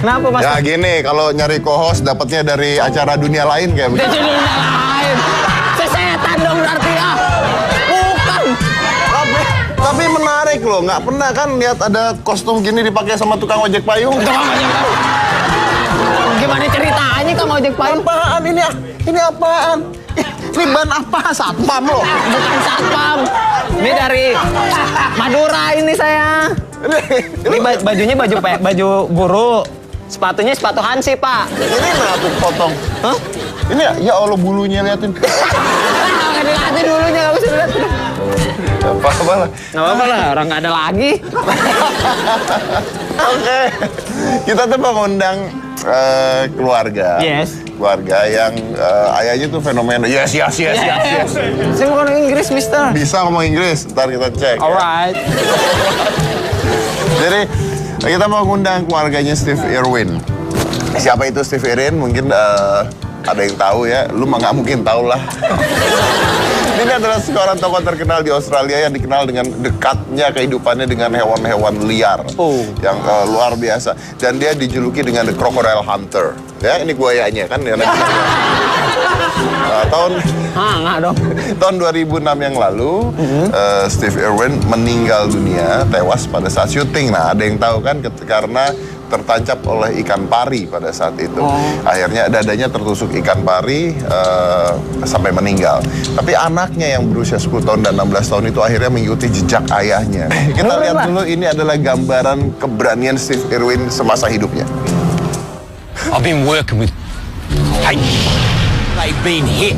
Kenapa Mas? Ya gini, kalau nyari co-host dapatnya dari acara dunia lain kayak begitu. Dari dunia lain. Sesetan dong berarti ya. Bukan. Tapi menarik loh, nggak pernah kan lihat ada kostum gini dipakai sama tukang ojek payung? Tukang ojek payung. Gimana ceritanya Kang ojek payung? Apaan ini? Ini apaan? Ini ban apa? Satpam loh. Bukan satpam. Ini dari Madura ini saya. Ini bajunya baju buruh. Sepatunya sepatu Hansi, Pak. Ini aku potong. Hah? Ini ya Allah bulunya liatin. Nggak dilihatin dulunya, nggak usah dilihatin. Nggak apa-apa lah. Nggak apa-apa lah, orang nggak ada lagi. Oke. Kita tuh mengundang keluarga. Yes. Keluarga yang ayahnya tuh fenomena. Yes. Saya ngomong Inggris, Mister. Bisa ngomong Inggris, ntar kita cek. Alright. Jadi kita mau ngundang keluarganya Steve Irwin. Siapa itu Steve Irwin? Mungkin ada yang tahu ya. Lu mah nggak mungkin tahu lah. Ini adalah seorang tokoh terkenal di Australia yang dikenal dengan dekatnya kehidupannya dengan hewan-hewan liar. Yang luar biasa. Dan dia dijuluki dengan The Crocodile Hunter. Ya, ini buayanya kan. Tahun 2006 yang lalu, Steve Irwin meninggal dunia, tewas pada saat syuting. Nah, ada yang tahu kan karena tertancap oleh ikan pari pada saat itu. Akhirnya dadanya tertusuk ikan pari sampai meninggal. Tapi anaknya yang berusia 10 tahun dan 16 tahun itu akhirnya mengikuti jejak ayahnya. Kita lihat dulu, ini adalah gambaran keberanian Steve Irwin semasa hidupnya. I've been working with... Hey, they've been hit.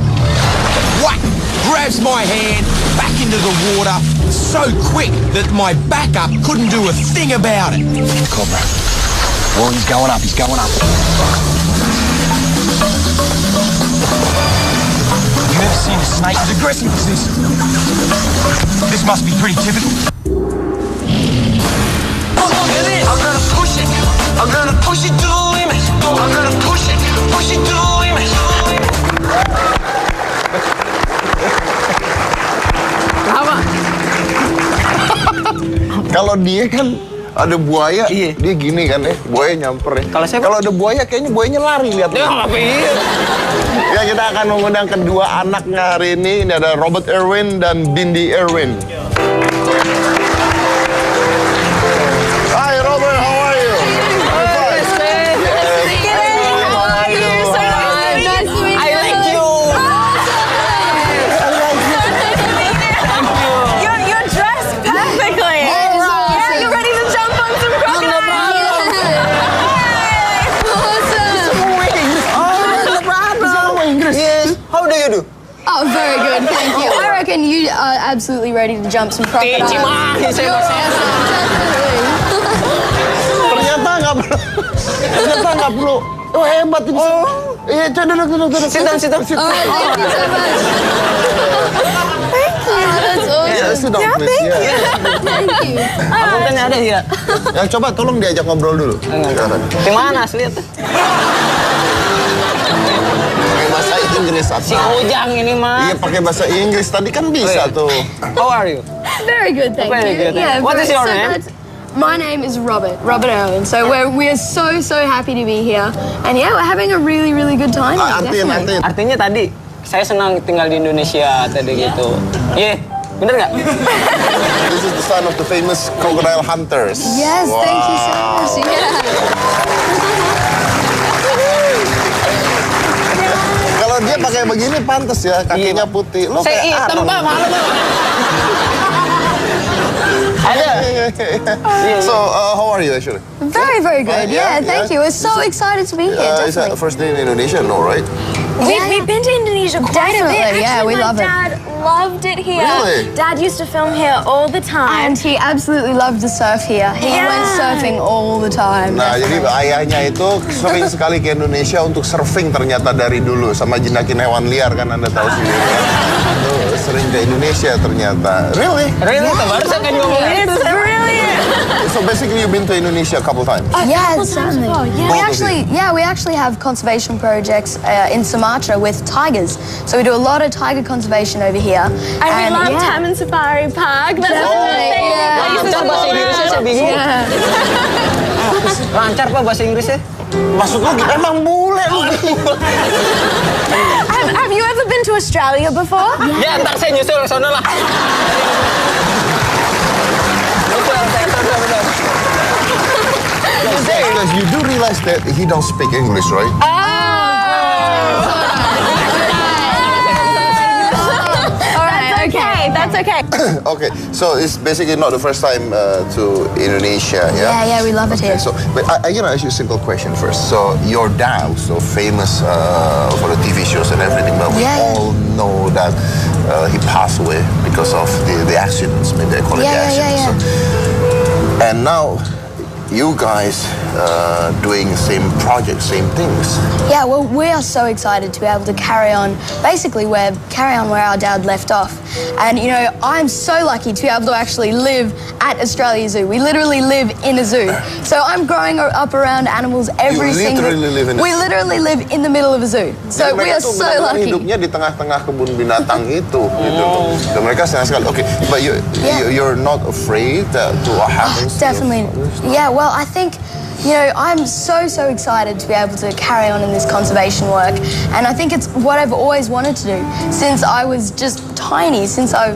Whack! Grabs my hand back into the water so quick that my backup couldn't do a thing about it. Cobra. Well, he's going up. He's going up. You ever seen a snake as aggressive as this? This must be pretty typical. Oh, look at this! I'm gonna push it. I'm gonna push it to the limit. I'm gonna push it to the limit. Kenapa? Kalau dia kan ada buaya, iya. Dia gini kan buaya nyamper ya. Kalau ada buaya kayaknya buayanya lari lihat. Ya kita akan mengundang kedua anaknya hari ini. Ini ada Robert Irwin dan Bindi Irwin. Hi Robert, how are you? Oh, very good, thank you. I reckon you are absolutely ready to jump some crocodiles. Ternyata nggak perlu. Oh hebat ini. Iya, duduk. Sit down. Oh, thank you so much. Thank you. That's awesome. Yeah, sit down, please. Yeah. Thank you. Aku kan ada ya. Yang coba tolong diajak ngobrol dulu. Di mana asli itu? Bahasa Inggris Si Ujang ini mah. Iya pakai bahasa Inggris tadi kan bisa tuh. How are you? Very good, thank Very you. good. What is your name? My name is Robert Irwin. So we're so happy to be here, and yeah, we're having a really good time. Artiin. Artinya tadi saya senang tinggal di Indonesia tadi gitu. Iya, bener nggak? This is the son of the famous crocodile hunters. Yes, thank you so much. Yeah. Kalau dia pakai begini pantas ya, kakinya putih. Lo saya kayak hitam Pak, malu Pak. Ada. So, how are you actually? Very good. Yeah, thank you. We're so excited to be here. Is that Definitely. first day in Indonesia? No, right? We've been to Indonesia quite a bit. Definitely, yeah, we love it. Dad loved it here. Really? Dad used to film here all the time. And he absolutely loved to surf here. He went surfing all the time. Nah, jadi ayahnya itu sering sekali ke Indonesia untuk surfing ternyata dari dulu. Sama jinakin hewan liar kan Anda tahu sendiri kan? Tuh, sering ke Indonesia ternyata. Really? Really? Baru saya kan ngomongin itu. It's brilliant. So basically you've been to Indonesia a couple times? Yeah, certainly. Yeah. We actually have conservation projects in Sumatra with tigers. So we do a lot of tiger conservation over here. And we love Taman Safari Park. That's Definitely, one of my favorite yeah. places. Bahasa Inggrisnya saya bingung. Lancar Pak bahasa Inggrisnya. Maksud lu emang bule lu. Have you ever been to Australia before? Ya, ntar saya nyusul ke sana lah. Guys, you do realize that he don't speak English, right? That's okay. Okay, so it's basically not the first time to Indonesia, yeah? Yeah, we love it here. So, but I gonna ask you a simple question first. So, your dad was so famous for the TV shows and everything, but we all know that he passed away because of the accidents, maybe they call it accidents. So, and now, you guys doing the same project, same things. Yeah, well, we are so excited to be able to carry on where our dad left off. And, you know, I'm so lucky to be able to actually live at Australia Zoo. We literally live in a zoo. So I'm growing up around animals every single... We literally live in the middle of a zoo. So we are so lucky. Hidupnya di tengah-tengah kebun binatang itu, gitu loh. Dan mereka senang sekali. Okay, but you're not afraid to what happens? Definitely. Yeah, well, I think, you know, I'm so excited to be able to carry on in this conservation work. And I think it's what I've always wanted to do since I was just tiny, since I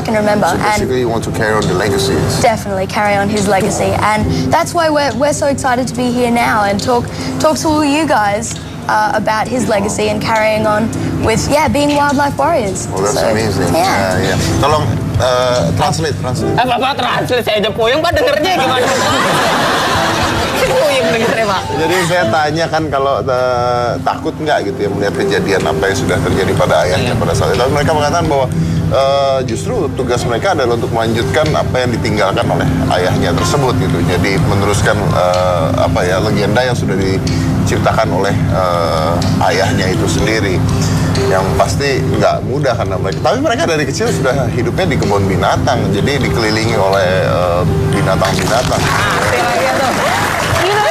can remember. So basically you want to carry on the legacies. Definitely carry on his legacy. And that's why we're so excited to be here now and talk to all you guys about his legacy and carrying on with, being wildlife warriors. Oh, that's amazing. Yeah. Tolong translate. Bapak translate, saya aja puyeng, Pak dengernya gimana? Puyeng dengernya, Pak. Jadi saya tanya kan kalau takut nggak gitu ya melihat kejadian apa yang sudah terjadi pada ayahnya pada saat itu. Tapi mereka mengatakan bahwa justru tugas mereka adalah untuk melanjutkan apa yang ditinggalkan oleh ayahnya tersebut gitu. Jadi meneruskan legenda yang sudah diciptakan oleh ayahnya itu sendiri. Yang pasti nggak mudah karena mereka dari kecil sudah hidupnya di kebun binatang, jadi dikelilingi oleh binatang-binatang. You know,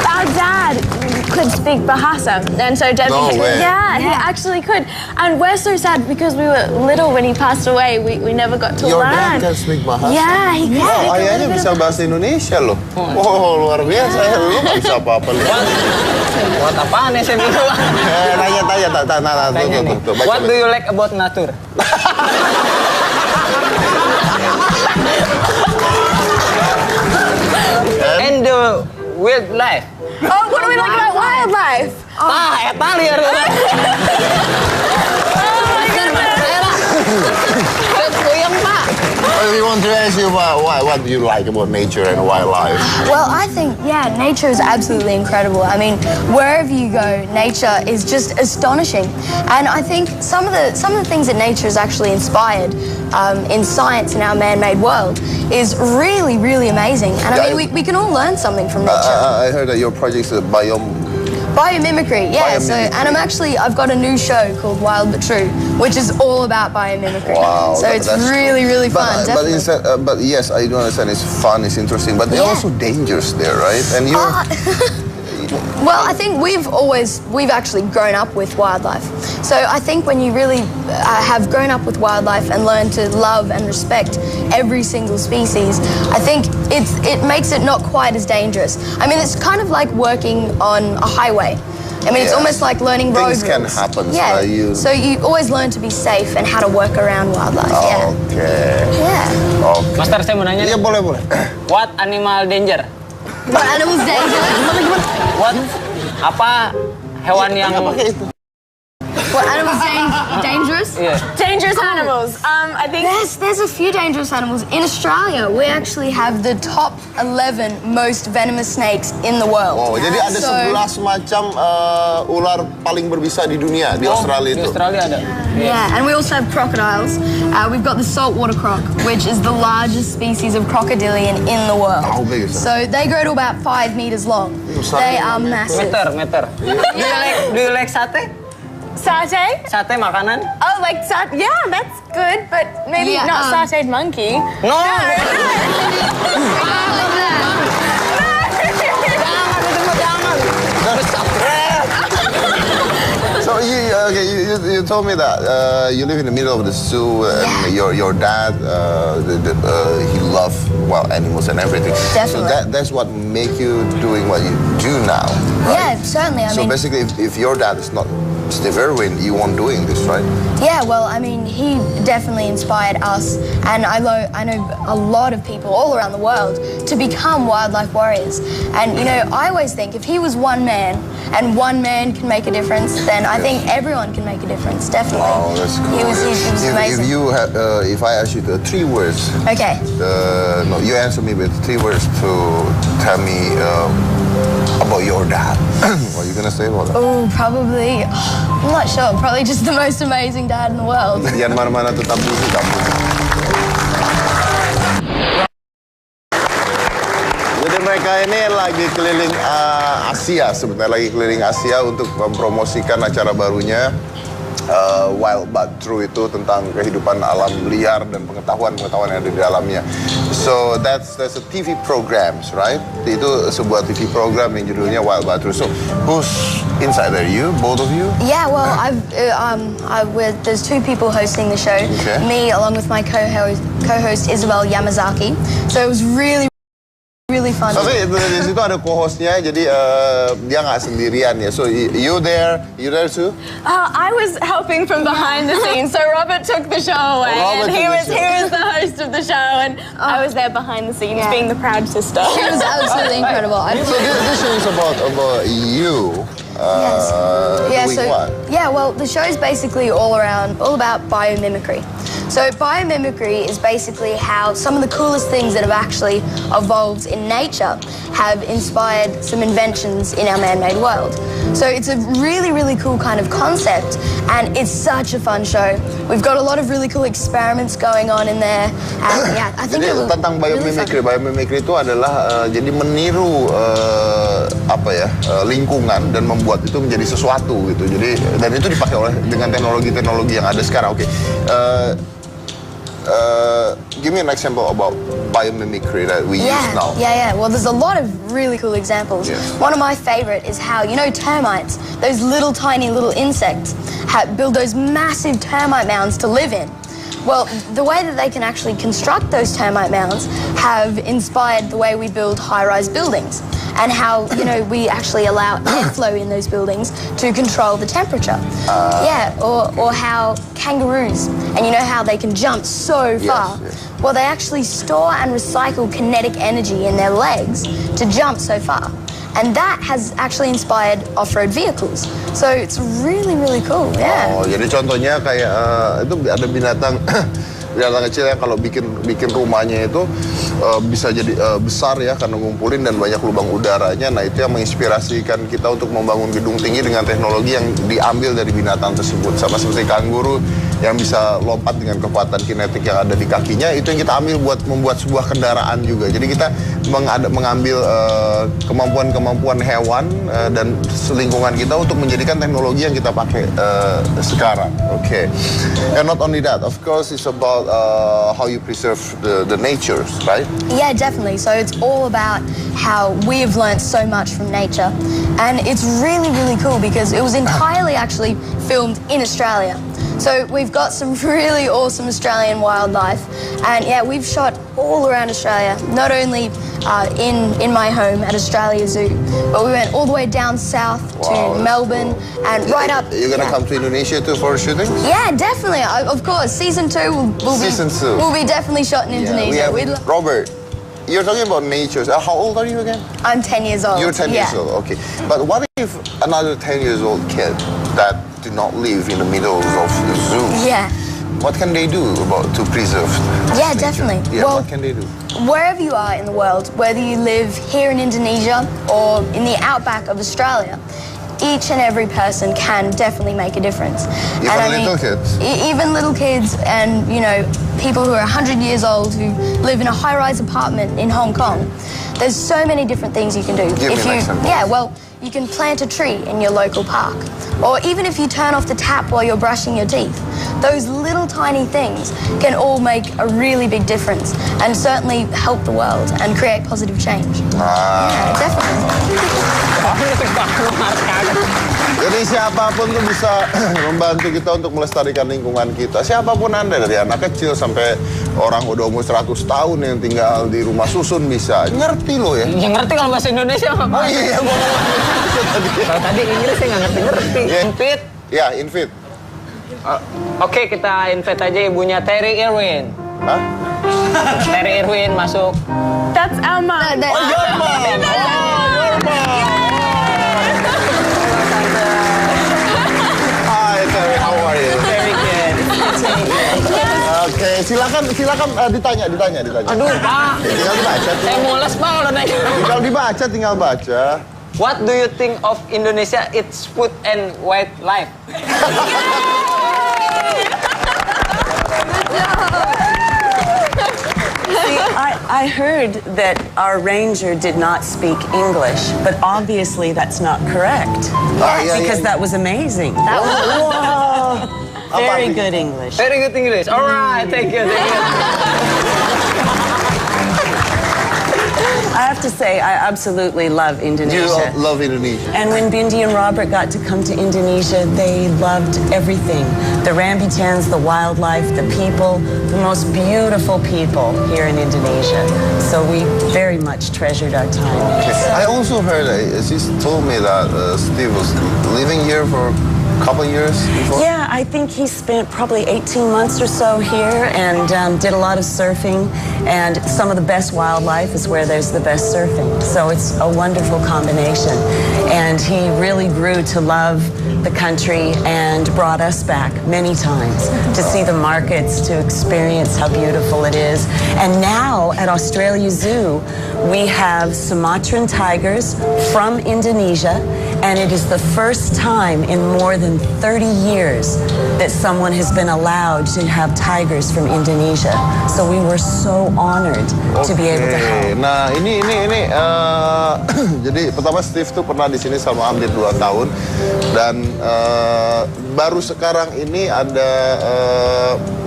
our dad could speak Bahasa, and so Debbie, he actually could. And we're so sad because we were little when he passed away. We never got to Your learn. dad can speak Bahasa? Yeah, he can. Oh, ayahnya bisa bahasa Indonesia loh. Oh, luar biasa. Lu nggak bisa apa-apa. Buat apaan ya saya dulu? Tanya. What do you like about nature? And the wildlife. Oh, what do we like about wildlife? Eta liar. Oh my goodness. Puyeng, Pak. We want to ask you what do you like about nature and wildlife? Well, I think, nature is absolutely incredible. I mean, wherever you go, nature is just astonishing. And I think some of the things that nature has actually inspired in science in our man-made world is really, really amazing. And I mean, we can all learn something from nature. I heard that your project is Biomimicry, yeah. So, and I've got a new show called Wild But True, which is all about biomimicry. Wow, so it's really, really fun. But yes, I do understand it's fun, it's interesting, but there are also dangers there, right? And you. Well, I think we've actually grown up with wildlife. So I think when you really have grown up with wildlife and learn to love and respect every single species, I think it makes it not quite as dangerous. I mean, it's kind of like working on a highway. I mean, it's almost like learning road rules. Things can happen. Yeah. So you always learn to be safe and how to work around wildlife. Okay. Yeah. Okay. Master, saya mau nanya. Iya, boleh. What animal danger? What animals dangerous? What? Apa hewan yang... What animals dangerous? Yeah. Dangerous animals. I think There's a few dangerous animals. In Australia, we actually have the top 11 most venomous snakes in the world. Oh, jadi ada 11 macam ular paling berbisa di dunia di Australia itu. Di Australia ada. Yeah, and we also have crocodiles. We've got the saltwater croc, which is the largest species of crocodilian in the world. How big is So that? they grow to about 5 meters long. They are massive. Meter. Do you like sate? satay. Sate makanan? Oh, like satay. Yeah, that's good, but maybe not sautéed monkey. No. So So you told me that you live in the middle of the zoo, and your dad he loved animals and everything. Definitely. So that's what make you doing what you do now. Right? Yeah, certainly. I mean, basically, if your dad is not Steve Irwin, you won't doing this, right? Yeah, well, I mean, he definitely inspired us, and I know a lot of people all around the world to become wildlife warriors. And you know, I always think if he was one man, and one man can make a difference, then I think everyone can make a difference. Definitely. Oh, that's cool. He was amazing. If I ask you the 3 words. Okay. No, you answer me with 3 words to tell me about your dad. What are you gonna say about that? Oh, probably. I'm not sure. Probably just the most amazing dad in the world. Jangan mana-mana, tetap busuk kamu. Jadi mereka ini lagi keliling Asia, sebenarnya lagi keliling Asia untuk mempromosikan acara barunya. Wild But True itu tentang kehidupan alam liar dan pengetahuan yang ada di dalamnya. So that's a TV programs, right? Itu sebuah TV program yang judulnya Wild But True. So who's inside there? You, both of you? Yeah, well, there's 2 people hosting the show. Okay. Me, along with my co-host Isabel Yamazaki. So it was really fun. Tapi di situ ada co-hostnya, jadi dia nggak sendirian ya. So you there too? I was helping from behind the scenes, so Robert took the show away, and he was the host of the show, and I was there behind the scenes, being the proud sister. It was absolutely incredible. So this show is about you. What? Yeah, well, the show is basically all about biomimicry. So biomimicry is basically how some of the coolest things that have actually evolved in nature have inspired some inventions in our man-made world. So it's a really, really cool kind of concept, and it's such a fun show. We've got a lot of really cool experiments going on in there, and yeah, I think jadi tentang biomimicry. Biomimicry itu adalah jadi meniru lingkungan dan membuat itu menjadi sesuatu gitu. Jadi dan itu dipakai dengan teknologi yang ada sekarang. Oke. Give me an example about biomimicry that we use now. Yeah. Well, there's a lot of really cool examples. Yes. One of my favorite is how, you know, termites, those little tiny little insects, build those massive termite mounds to live in. Well, the way that they can actually construct those termite mounds have inspired the way we build high-rise buildings, and how, you know, we actually allow airflow in those buildings to control the temperature. Or how kangaroos, and you know how they can jump so far. Yes. Well, they actually store and recycle kinetic energy in their legs to jump so far. And that has actually inspired off-road vehicles. So it's really, really cool, yeah. Oh, jadi contohnya kayak itu ada binatang kecil yang kalau bikin rumahnya itu bisa jadi besar ya karena ngumpulin dan banyak lubang udaranya. Nah, itu yang menginspirasikan kita untuk membangun gedung tinggi dengan teknologi yang diambil dari binatang tersebut. Sama seperti kanguru yang bisa lompat dengan kekuatan kinetik yang ada di kakinya, itu yang kita ambil buat membuat sebuah kendaraan juga. Jadi kita mengambil kemampuan hewan dan lingkungan kita untuk menjadikan teknologi yang kita pakai sekarang. Okay. And not only that, of course, it's about how you preserve the nature, right? Yeah, definitely. So it's all about how we've learned so much from nature. And it's really, really cool because it was entirely actually filmed in Australia. So we've got some really awesome Australian wildlife, and yeah, we've shot all around Australia, not only in my home at Australia Zoo, but we went all the way down south to Melbourne and right up. You're gonna come to Indonesia too for shooting? Yeah, definitely. Of course, season 2 will be definitely shot in Indonesia. Robert, you're talking about nature. How old are you again? I'm 10 years old. You're 10 years old, okay. But what if another 10 years old kid that do not live in the middle of the zoo? Yeah. What can they do to preserve Yeah, nature? definitely. Yeah, well, what can they do? Wherever you are in the world, whether you live here in Indonesia or in the outback of Australia, each and every person can definitely make a difference. Even little kids? Even little kids, and, you know, people who are 100 years old who live in a high-rise apartment in Hong Kong. There's so many different things you can do. Give me an example. Yeah, well, you can plant a tree in your local park. Or even if you turn off the tap while you're brushing your teeth. Those little tiny things can all make a really big difference and certainly help the world and create positive change. Yeah, definitely. Jadi siapapun tuh bisa membantu kita untuk melestarikan lingkungan kita. Siapapun Anda, dari anak kecil sampai orang udah umur 100 tahun yang tinggal di rumah susun bisa. Ngerti lo ya? Ya ngerti kalau bahasa Indonesia. Oh iya, gua Kalau tadi Inggris saya nggak ngerti-ngerti. Yeah. Invite. Ya, invite. Oke, kita invite aja ibunya Terry Irwin. Hah? Terry Irwin masuk. That's Emma. Oh, your mom! Oh, your mom! Hi, Terry, how are you? Very good. Oke, silakan ditanya. Aduh, Pak. Tinggal dibaca. Saya mules, Pak, kalau nanya. Tinggal baca. What do you think of Indonesia? Its food and wildlife. See, I heard that our ranger did not speak English, but obviously that's not correct. Because that was amazing. That was very good English. Very good English. All right, thank you. I have to say, I absolutely love You Indonesia. love Indonesia. And when Bindi and Robert got to come to Indonesia, they loved everything. The rambutans, the wildlife, the people, the most beautiful people here in Indonesia. So we very much treasured our time. I also heard, she told me that Steve was living here for a couple years before. Yeah, I think he spent probably 18 months or so here and did a lot of surfing. And some of the best wildlife is where there's the best surfing. So it's a wonderful combination. And he really grew to love the country and brought us back many times to see the markets, to experience how beautiful it is. And now at Australia Zoo, we have Sumatran tigers from Indonesia, and it is the first time in more than 30 years that someone has been allowed to have tigers from Indonesia. So we were so honored to be able to help. Nah, ini jadi pertama Steve tuh pernah di sini selama hampir 2 tahun dan baru sekarang ini ada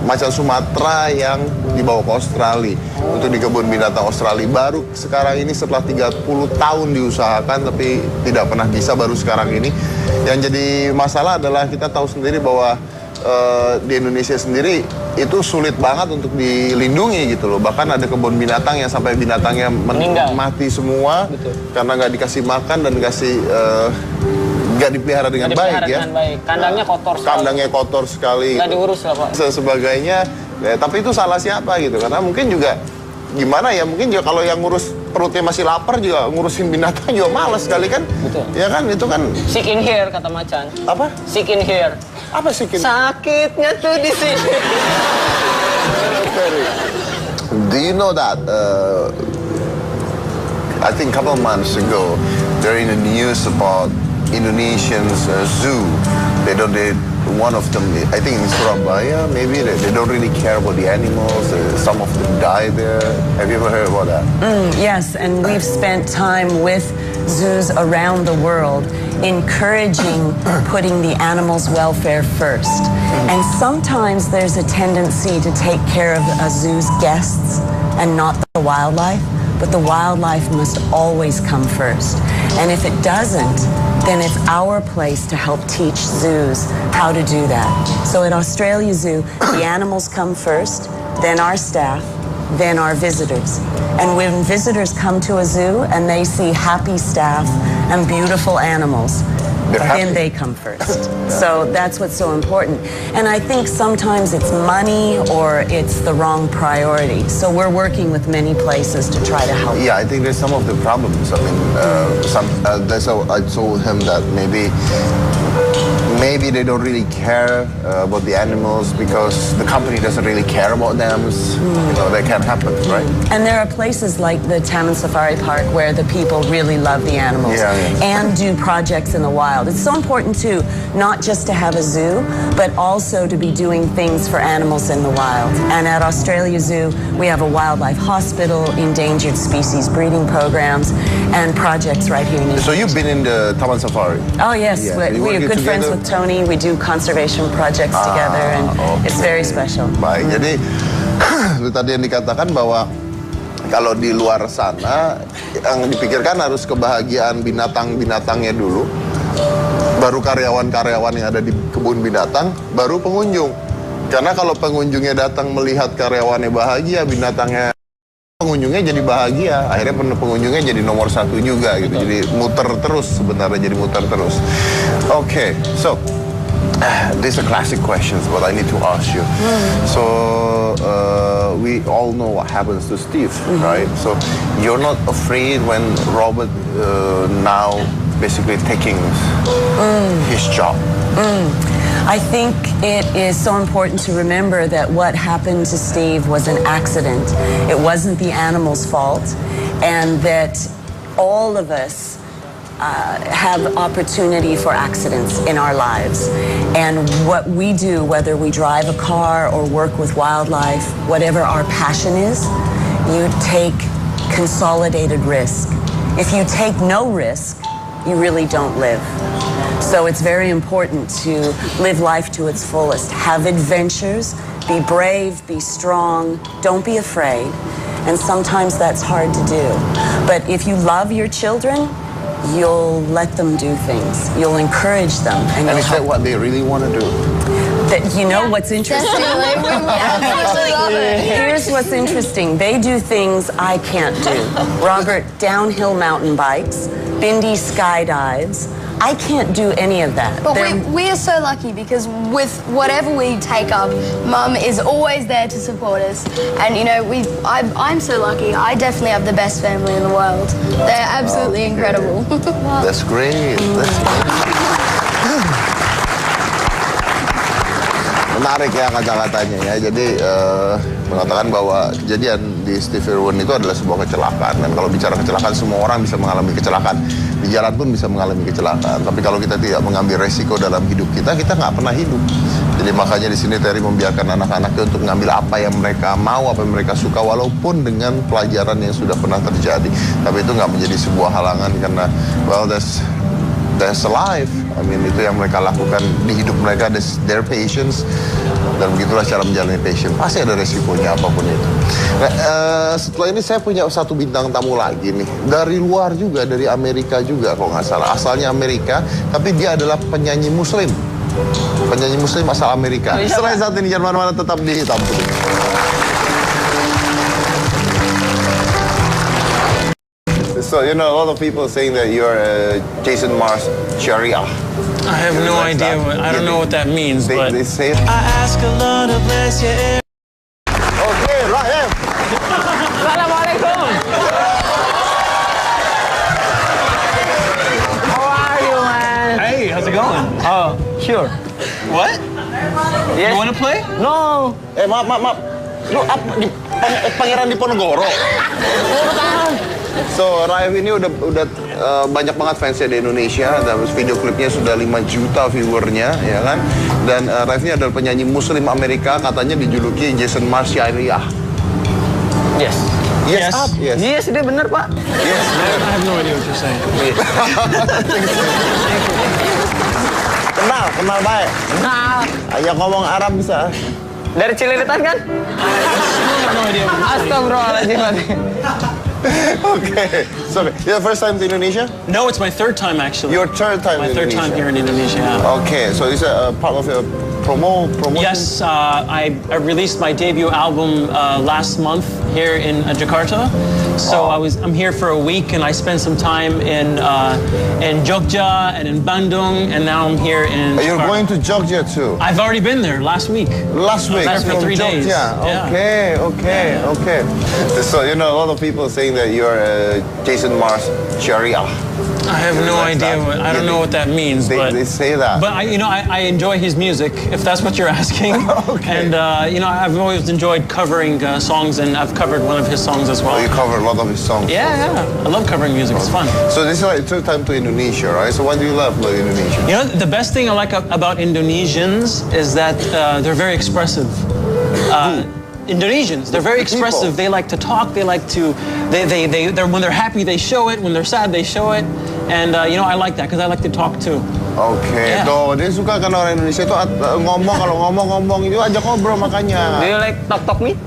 macan Sumatera yang dibawa ke Australia untuk di kebun binatang Australia. Baru sekarang ini setelah 30 tahun diusahakan tapi tidak pernah bisa, baru sekarang ini. Yang jadi masalah adalah kita tahu sendiri bahwa di Indonesia sendiri itu sulit banget untuk dilindungi gitu loh. Bahkan ada kebun binatang yang sampai binatangnya mati semua. Betul. Karena nggak dikasih makan dan nggak dipelihara dengan baik ya. Kandangnya kotor sekali. Kandangnya kotor sekali. Nggak diurus lah Pak. Sebagainya. Ya, tapi itu salah siapa gitu? Karena mungkin juga gimana ya? Mungkin juga kalau yang ngurus perutnya masih lapar juga ngurusin binatang juga malas sekali kan? Betul. Ya kan itu kan. Sick in here kata macan. Apa? Sick in here. Apa sick in? Sakitnya tuh di sini. Do you know that? I think a couple of months ago, they're in the news about Indonesian's zoo. One of them, I think in Surabaya, maybe they don't really care about the animals. Some of them die there. Have you ever heard about that? Yes, and we've spent time with zoos around the world encouraging putting the animals' welfare first. And sometimes there's a tendency to take care of a zoo's guests and not the wildlife, but the wildlife must always come first. And if it doesn't, then it's our place to help teach zoos how to do that. So at Australia Zoo, the animals come first, then our staff, then our visitors. And when visitors come to a zoo and they see happy staff and beautiful animals, then they come first. So that's what's so important. And I think sometimes it's money or it's the wrong priority. So we're working with many places to try to help. Yeah, I think there's some of the problems. I mean, that's how I told him that maybe they don't really care about the animals because the company doesn't really care about them. You know, that can happen, right? And there are places like the Taman Safari Park where the people really love the animals and do projects in the wild. It's so important too, not just to have a zoo, but also to be doing things for animals in the wild. And at Australia Zoo, we have a wildlife hospital, endangered species breeding programs, and projects right here in Indonesia. So you've been in the Taman Safari? Oh yes, we are good friends with Tony. We do conservation projects together, and it's very special. Baik, jadi itu tadi yang dikatakan bahwa kalau di luar sana yang dipikirkan harus kebahagiaan binatang-binatangnya dulu, baru karyawan-karyawan yang ada di kebun binatang, baru pengunjung. Karena kalau pengunjungnya datang melihat karyawannya bahagia, binatangnya, pengunjungnya jadi bahagia. Akhirnya pengunjungnya jadi nomor satu juga gitu. Jadi muter terus sebenarnya, jadi muter terus. Okay, so these are classic questions, but I need to ask you. So we all know what happens to Steve, right? So you're not afraid when Robert now basically taking his job? I think it is so important to remember that what happened to Steve was an accident. It wasn't the animal's fault, and that all of us have opportunity for accidents in our lives. And what we do, whether we drive a car or work with wildlife, whatever our passion is, you take consolidated risk. If you take no risk, you really don't live. So it's very important to live life to its fullest. Have adventures, be brave, be strong, don't be afraid. And sometimes that's hard to do. But if you love your children, you'll let them do things. You'll encourage them. And is that what they really want to do? You know what's interesting? Here's what's interesting. They do things I can't do. Robert, downhill mountain bikes. Bindi skydives. I can't do any of that. But we are so lucky because with whatever we take up, Mum is always there to support us. And you know, I'm so lucky. I definitely have the best family in the world. They're absolutely incredible. That's great. That's great. Menarik ya kata-katanya ya. Jadi mengatakan bahwa kejadian di Steve Irwin itu adalah sebuah kecelakaan. Dan kalau bicara kecelakaan, semua orang bisa mengalami kecelakaan. Di jalan pun bisa mengalami kecelakaan. Tapi kalau kita tidak mengambil resiko dalam hidup kita nggak pernah hidup. Jadi makanya di sini Terry membiarkan anak-anaknya untuk mengambil apa yang mereka mau, apa yang mereka suka, walaupun dengan pelajaran yang sudah pernah terjadi. Tapi itu nggak menjadi sebuah halangan karena, well, that's a life. I mean, itu yang mereka lakukan di hidup mereka, their patience. Dan begitulah cara menjalani passion. Pasti ada resikonya apapun itu. Nah, setelah ini saya punya satu bintang tamu lagi nih. Dari luar juga, dari Amerika juga kalau nggak salah. Asalnya Amerika, tapi dia adalah penyanyi Muslim. Penyanyi Muslim asal Amerika. Setelah saat ini jangan mana-mana, tetap di Hitam Putih. So, you know, a lot of people saying that you're Jason Mars Sharia. I have no idea. I don't know what that means, but they say it. I ask Allah to bless you. Okay, Rahim. Assalamualaikum. How are you, man? Hey, how's it going? Oh, sure. What? Yes. You want to play? No. Maaf. Lu Pangeran Diponegoro. So, Raif ini udah banyak banget fansnya di Indonesia. Dan video klipnya sudah 5 juta viewernya, ya kan? Dan Raif ini adalah penyanyi Muslim Amerika, katanya dijuluki Jason Mars Syariah. Yes. Yes. Yes, dia bener, Pak. Yes. I have no idea what you're saying. Kenal baik. Nah, Ayo ngomong Arab bisa. dari Cililitan kan? I have no idea what you're saying. Astagfirullahaladzim. Okay. So, your first time to Indonesia? No, it's my third time actually. Your third time My in third Indonesia? time here in Indonesia. Yeah. Okay, so is a part of your promotion? Yes, I released my debut album last month here in Jakarta. So I'm here for a week, and I spent some time in Jogja and in Bandung, and now I'm here in. You're Jakarta. going to Jogja too? I've already been there last week. Last week? I was there for 3 days. Yeah. Okay. So, you know, a lot of people saying that you're Jason Mars Sharia. I have no idea. I don't know what that means. They say that. But I enjoy his music, if that's what you're asking. Okay. And I've always enjoyed covering songs, and I've covered one of his songs as well. You cover a lot of his songs. Yeah. I love covering music. It's fun. So this is like third time to Indonesia, right? So what do you love about Indonesia? You know, the best thing I like about Indonesians is that they're very expressive. Indonesians, they're very expressive. They like to talk. They like to. They're when they're happy, they show it. When they're sad, they show it. And I like that because I like to talk too. Oke, tuh dia suka kan orang Indonesia tuh kalau ngomong itu ajak ngobrol makanya. Do you like talk me?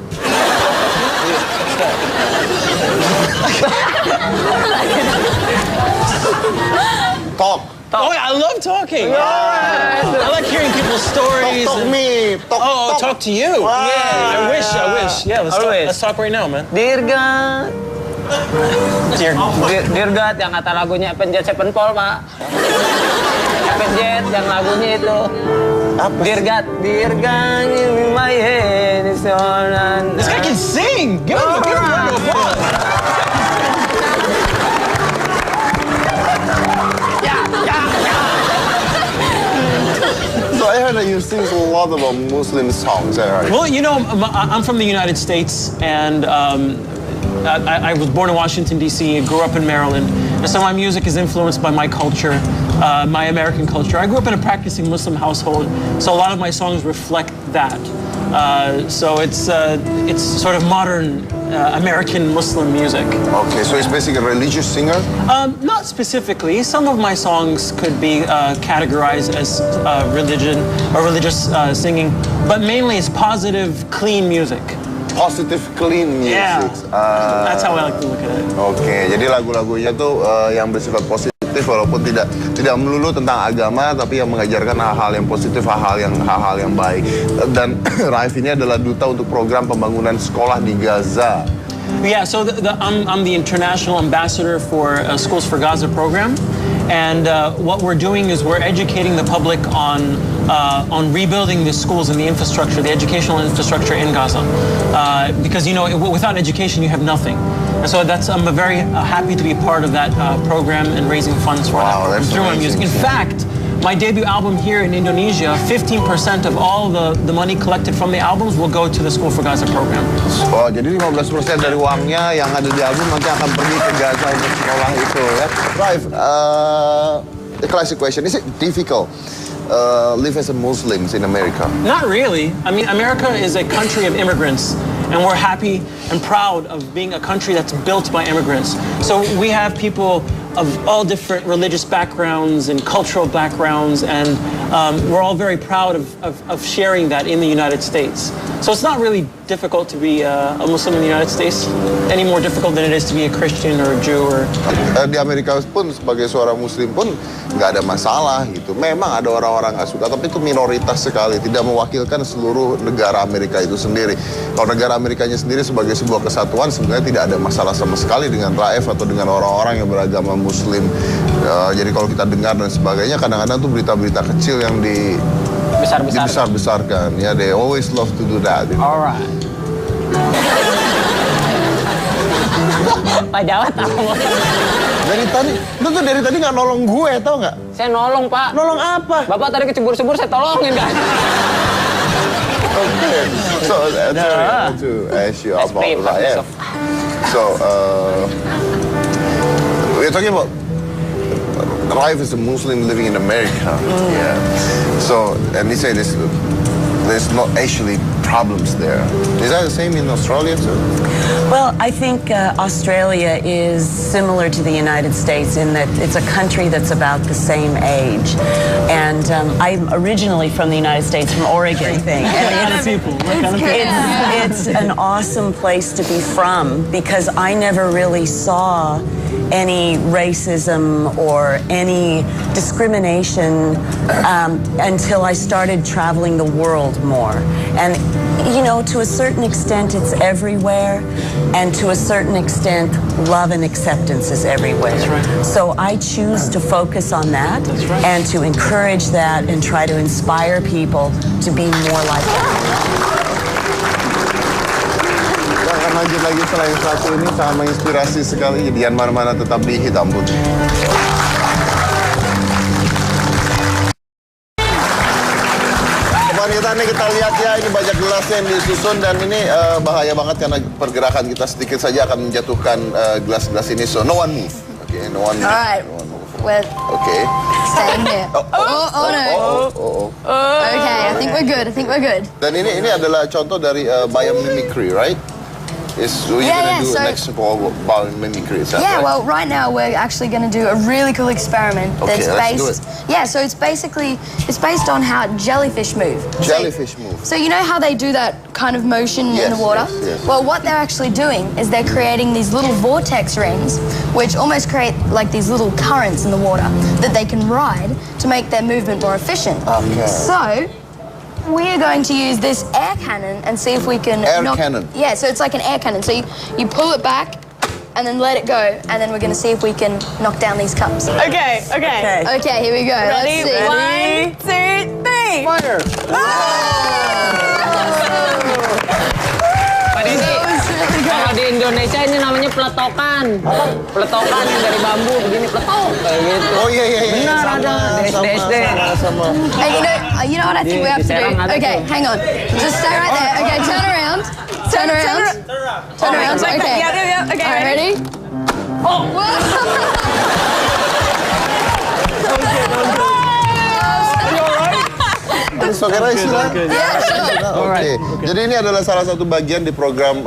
Talk. Oh, I love talking. I like hearing people's stories. Talk me. Talk to you. Yeah, I wish. Yeah, let's talk right now, man. Dear God. Dear God yang kata lagunya Avenged Sevenfold, Pak. Avenged yang lagunya itu. Dear God, give me my hand is on. This guy can sing. Give him a round of applause. So I heard that you sing a lot about Muslim songs, right? Well, you know, I'm from the United States, and I was born in Washington, D.C., grew up in Maryland, and so my music is influenced by my culture, my American culture. I grew up in a practicing Muslim household, so a lot of my songs reflect that. So it's sort of modern American Muslim music. Okay, so it's basically a religious singer? Not specifically. Some of my songs could be categorized as religion or religious singing, but mainly it's positive, clean music. Positive, clean music. Yeah. That's how I like to look at it. Oke, jadi lagu-lagunya tuh yang bersifat positif walaupun tidak melulu tentang agama, tapi yang mengajarkan hal-hal yang positif, hal-hal yang baik. Dan Raif ini adalah duta untuk program pembangunan sekolah di Gaza. Yeah, so I'm the international ambassador for Schools for Gaza program, and what we're doing is we're educating the public on rebuilding the schools and the infrastructure, the educational infrastructure in Gaza, because you know without education you have nothing. And so I'm very happy to be part of that program and raising funds for that program through my music. In fact, my debut album here in Indonesia, 15% of all the money collected from the albums will go to the School for Gaza program. Oh, jadi 15% dari uangnya yang ada di album nanti akan pergi ke Gaza untuk sekolah itu ya. Raif, a classic question, is it difficult live as a Muslims in America? Not really. I mean, America is a country of immigrants, and we're happy and proud of being a country that's built by immigrants. So we have people of all different religious backgrounds and cultural backgrounds, and we're all very proud of sharing that in the United States. So it's not really difficult to be a Muslim in the United States, any more difficult than it is to be a Christian or a Jew or... Di Amerika pun sebagai seorang Muslim pun nggak ada masalah gitu. Memang ada orang-orang nggak suka, tapi itu minoritas sekali, tidak mewakilkan seluruh negara Amerika itu sendiri. Kalau negara Amerikanya sendiri sebagai sebuah kesatuan, sebenarnya tidak ada masalah sama sekali dengan Raif atau dengan orang-orang yang beragama Muslim. Jadi kalau kita dengar dan sebagainya, kadang-kadang tuh berita-berita kecil yang dibesar-besarkan. Ya, they always love to do that. You know? Alright. Pak Jawat tahu. Dari tadi nggak nolong gue, tau nggak? Saya nolong, Pak. Nolong apa? Bapak tadi kecebur-cebur, saya tolongin, kan? Okay. So that's I want to ask you about Raif. So we're talking about Raif is a Muslim living in America. Yeah. So and they say there's not actually problems there. Is that the same in Australia too? Well, I think Australia is similar to the United States in that it's a country that's about the same age. And I'm originally from the United States, from Oregon. It's an awesome place to be from because I never really saw any racism or any discrimination until I started traveling the world more. And, you know, to a certain extent, it's everywhere. And to a certain extent, love and acceptance is everywhere. That's right. So I choose to focus on that and to encourage that and try to inspire people to be more like that. Lanjut lagi setelah yang satu ini sangat menginspirasi sekali. Jadian mana-mana tetap di Hitam Putih. Teman kita lihat ya, ini banyak gelas yang disusun dan ini bahaya banget karena pergerakan kita sedikit saja akan menjatuhkan gelas-gelas ini. So no one move. Okay, no one move. Alright. No one move. Okay. Staying here. Oh no. Okay, I think we're good. Dan ini adalah contoh dari biomimicry, right? We're gonna do next about mimicry. Yeah, well, right now we're actually going to do a really cool experiment that's based. Yeah, so it's based on how jellyfish move. Jellyfish move. So you know how they do that kind of motion in the water? Yes. Well, what they're actually doing is they're creating these little vortex rings, which almost create like these little currents in the water that they can ride to make their movement more efficient. Okay. So we are going to use this air cannon and see if we can cannon. Yeah, so it's like an air cannon. So you pull it back and then let it go, and then we're going to see if we can knock down these cups. Okay. Okay, here we go. Ready? Let's see. 1, 2, 3. Fire! Pak Didi, kalau di Indonesia ini namanya peletokan. Peletokan yang dari bambu begini peletok kayak gitu. Oh iya. Benar ada di SD. Sama. And you know what I think we have to do? Okay, hang on. Just stay right there. Okay, turn around. Turn around. Okay. Yeah. Okay. All right, ready? Oh! Saudara istilah. Oke. Jadi ini adalah salah satu bagian di program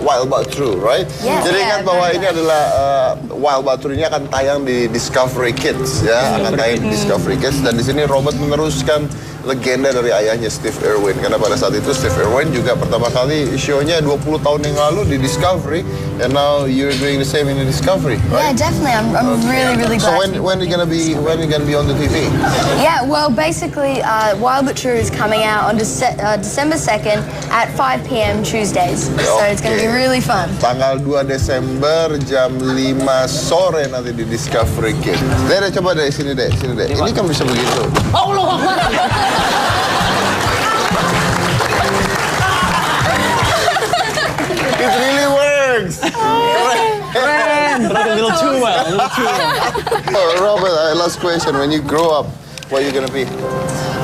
Wild But True, right? Yes, Jadi ingat bahwa ini adalah Wild But True ini akan tayang di Discovery Kids, ya, akan tayang di Discovery Kids. Dan di sini Robert meneruskan legenda dari ayahnya Steve Irwin, karena pada saat itu Steve Irwin juga pertama kali show-nya 20 tahun yang lalu di Discovery, and now you're doing the same in the Discovery, right? Yeah, definitely. I'm really So glad. when are you gonna be on the TV? Yeah, well, basically, Wild But True is coming out on December 2nd at 5 p.m. Tuesdays. So it's going to be really fun. Tanggal 2 Desember jam 5 sore nanti di Discovery Kids. Deh, coba deh sini deh. Ini kan bisa begitu. Allah Akbar. It really works. Keren. But a little too well. Oh, Robert, last question. When you grow up, what are you gonna be?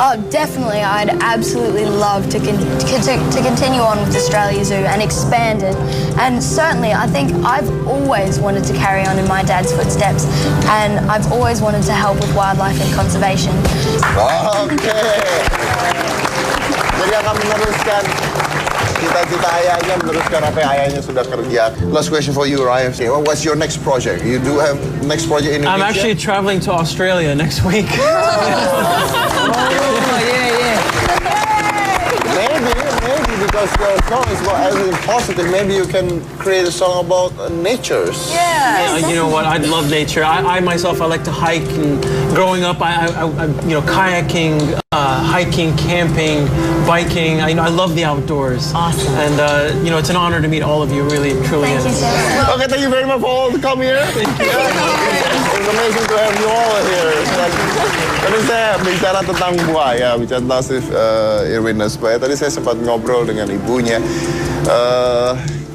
Oh, definitely. I'd absolutely love to continue on with Australia Zoo and expand it. And certainly, I think I've always wanted to carry on in my dad's footsteps. And I've always wanted to help with wildlife and conservation. Oke. Jadi akan meneruskan cita-cita ayahnya, meneruskan apa yang ayahnya sudah kerja. Last question for you, Ryan. What's your next project? You do have next project in Indonesia? I'm actually traveling to Australia next week. Maybe because your song is about everything positive. Maybe you can create a song about natures. Yeah, you know what? I love nature. I myself, I like to hike. And growing up, I kayaking, hiking, camping, biking. I love the outdoors. Awesome. And it's an honor to meet all of you. Really, truly Thank you is. so much. Okay, thank you very much for all to come here. Thank you. It's amazing to have you all here. Tadi saya bicara tentang buaya, bicara tentang Steve Irwin dan Sebagai. Tadi saya sempat ngobrol dengan ibunya.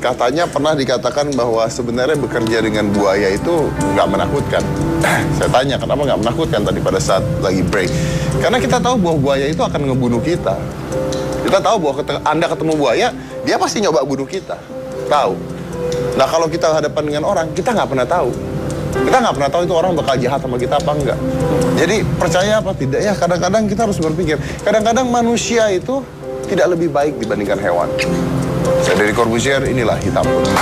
Katanya pernah dikatakan bahwa sebenarnya bekerja dengan buaya itu nggak menakutkan. Saya tanya, kenapa nggak menakutkan tadi pada saat lagi break? Karena kita tahu bahwa buaya itu akan ngebunuh kita. Kita tahu bahwa Anda ketemu buaya, dia pasti nyoba bunuh kita. Tahu. Nah, kalau kita hadapan dengan orang, kita nggak pernah tahu. Kita nggak pernah tahu itu orang bakal jahat sama kita apa enggak. Jadi percaya apa tidak ya, kadang-kadang kita harus berpikir. Kadang-kadang manusia itu tidak lebih baik dibandingkan hewan. Saya dari Corbusier, inilah Hitam Putih.